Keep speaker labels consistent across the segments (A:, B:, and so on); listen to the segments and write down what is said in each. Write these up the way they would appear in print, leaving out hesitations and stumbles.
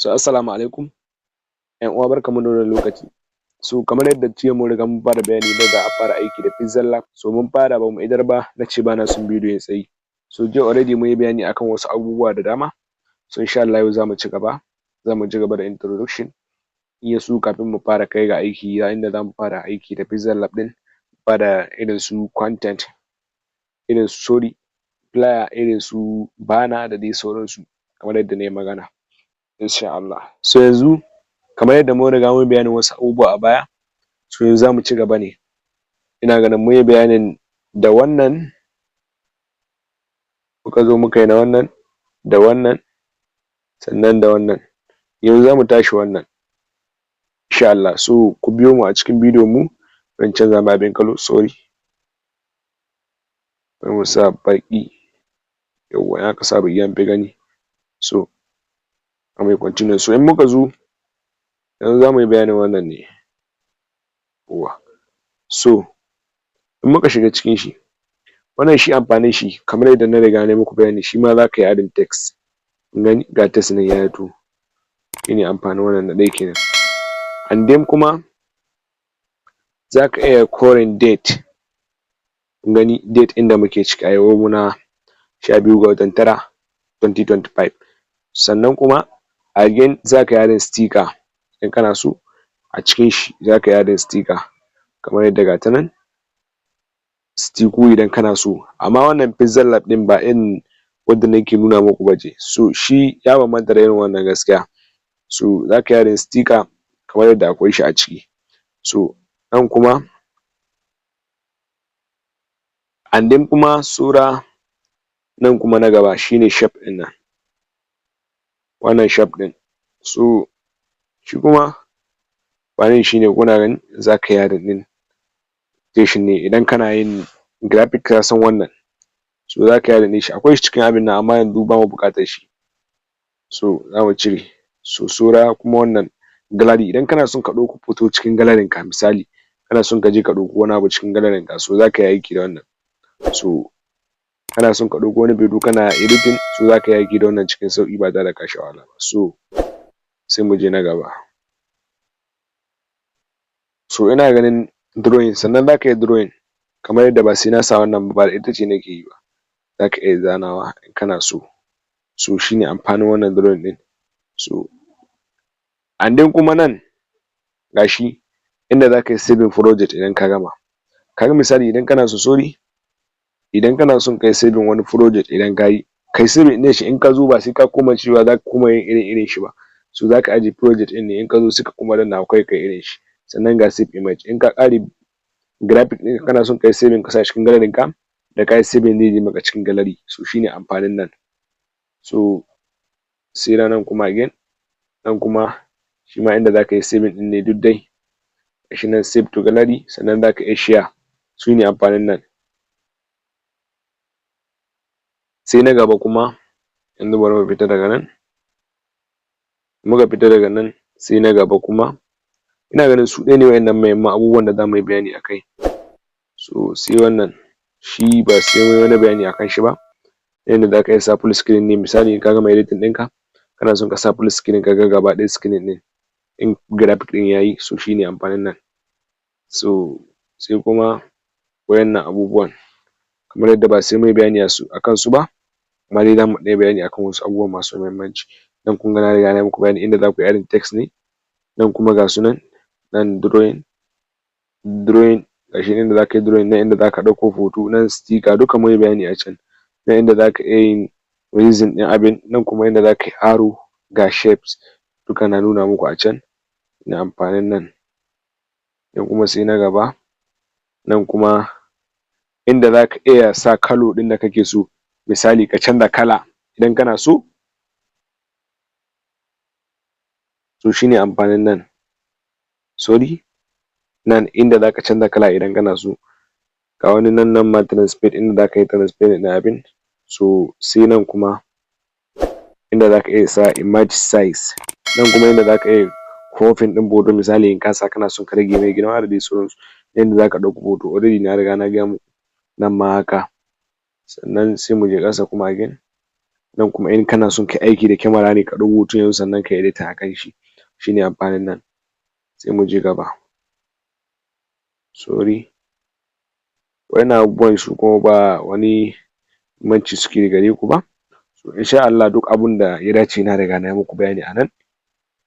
A: Assalamu alaikum, ‘yan uwa barkanmu da wannan lokaci. Kamar yadda jiya mun riga mun fara bayani yau za a fara aiki da Pixel Lab, mun fara ba mu idar ba na ce ba na son bidiyo yayi tsayi. Jiya already mun yi bayani akan wasu abubuwa da dama, insha Allah yau za mu ci gaba da introduction, in ya so kafin mu fara kai ga aiki inda za mu fara aiki da Pixel Lab ɗin, fara irin su content, irin su story, flyer, irin su banner da dai sauransu kamar yadda na yi magana. Insha Allah. Yanzu kamar yadda mun riga mun yi bayanin wasu abubuwa a baya, yanzu za mu ci gaba ne. Ina ganin mun yi bayanin da wannan, muka zo muka yi na wannan, da wannan, sannan da wannan. Yanzu za mu tashi wannan insha Allah. Ku biyo mu a cikin bidiyon mu, zan canza mai abin kallo, sorry. Bari mu sa baƙi, yawwa in aka sa baƙi an fi gani. Mai continue. In muka zo yanzu za mu yi bayanin wannan ne. In muka shiga cikin shi, wannan shi amfanin shi kamar yadda na riga na yi muku bayani, shi ma za ka yi adding text. Kun gani ga text nan ya fito, shi ne amfanin wannan, na ɗaya kenan. And then kuma za ka iya recording date, kun gani date ɗin da muke ciki a yau muna 12 ga watan 9, 2025. Sannan kuma again za ka yi adding sticker in kana so a cikin shi, za ka yi adding sticker kamar yadda ga ta nan, sticker idan kana so. Amma wannan Pixel Lab ɗin ba irin wadda nake nuna muku ba ce, shi ya bambanta da irin wannan gaskiya. Za ka yi adding sticker kamar yadda akwai shi a ciki. Nan kuma and then kuma saura nan kuma na gaba shi ne shape ɗin nan, wannan shape ɗin. Shi kuma amfanin shi ne kuna gani za ka yi adding ɗin ne idan kana yin graphic ka san wannan, za ka yi adding ɗin shi. Akwai shi cikin abin nan amma yanzu ba mu buƙatar shi, za mu cire. Saura kuma wannan gallery, idan kana son ka ɗauko hoto cikin gallery ka, misali kana son ka je ka ɗauko wani abu cikin gallery ka, za ka yi aiki da wannan. Kana son ka ɗauko wani bidiyo kana editing, za ka yi aiki da wannan cikin sauƙi ba tare da ka sha wahala ba. Sai mu je na gaba. Ina ganin drawing, sannan za ka yi drawing kamar yadda ba sai na sa wannan ba, da ita ce nake yi ba, za ka iya zanawa in kana so. Shi ne amfanin wannan drawing ɗin. And then kuma nan ga shi inda za ka yi saving project idan ka gama. Ka ga misali idan kana so, sorry, idan kana son ka yi saving wani project idan ka yi, ka yi saving ɗin shi, in ka zo ba sai ka koma cewa za ka koma yin irin shi ba. Za ka ajiye project ɗin ne, in ka zo sai ka koma dannawa kawai ka yi irin shi. Sannan ga save image, in ka ƙare graphic ɗinka kana son ka yi saving ka sa cikin gallery ka, da ka yi saving zai je maka cikin gallery. Shi ne amfanin nan. Sai nan kuma again, nan kuma shi ma inda za ka yi saving ɗin ne duk dai. Ga shi nan save to gallery, sannan za ka iya share, shi ne amfanin nan. Sai na gaba kuma, yanzu bari mu fita daga nan. Muka fita daga nan sai na gaba kuma, ina ganin su ɗaya ne waɗannan muhimman abubuwan da za mu yi bayani a kai. Sai wannan, shi ba sai mun yi wani bayani a kan shi ba. Yanda za ka iya sa full screen ne, misali in ka gama editing ɗinka, kana son ka sa full screen ka ga gaba ɗaya screen ɗin, in graphic ɗin ya yi, shi ne amfanin nan. Sai kuma waɗannan abubuwan kamar yadda ba sai mun yi bayani a kansu ba, amma dai za mu ɗan yi bayani a kan wasu abubuwa masu muhimmanci. Nan kun ga na riga na yi muku bayani inda za ku yi adding text ne. Nan kuma ga su nan, nan drawing, ga shi inda za ka yi drawing, nan inda za ka ɗauko hoto, nan sticker, duka mun yi bayani a can. Nan inda za ka iya yin raising ɗin abin, nan kuma inda za ka yi arrow, ga shapes, duka na nuna muku a can. Da amfanin nan. Nan kuma sai na gaba, nan kuma inda za ka iya sa colour ɗin da kake so, misali ka canza kala idan kana so. Shi ne amfanin nan. Sorry, nan inda za ka canza kala idan kana so. Ga wani nan ma transparent, inda za ka yi transparent ɗin abin. Sai nan kuma inda za ka iya sa image size, nan kuma inda za ka iya cropping ɗin hoto, misali in ka sa kana son ka rage mai girma da dai sauransu. Inda za ka ɗauko hoto, already na riga na gaya muku, nan ma haka. Sannan sai mu je ƙasa kuma again, nan kuma in kana son kai aiki da kyamara ne ka ɗau hoto yanzu sannan kai editing akan shi, shine amfanin nan. Sai mu je gaba. Waɗannan abubuwan su kuma ba wani muhimmanci suke gare ku ba, so insha Allah duk abunda ya dace na riga nayi muku bayani a nan.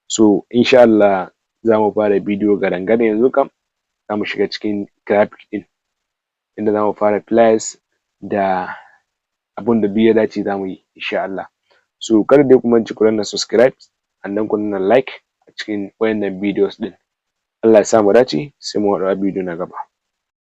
A: So insha Allah za mu fara bidiyo gadan-gadan yanzu kam za mu shiga cikin graphic ɗin, inda za mu fara fliers da abunda duk ya dace za mu yi insha Allah. So kada dai ku mance ku danna subscribe sannan ku danna like a cikin waɗannan videos ɗin. Allah ya sa mu dace, sai mu haɗu a bidiyo na gaba.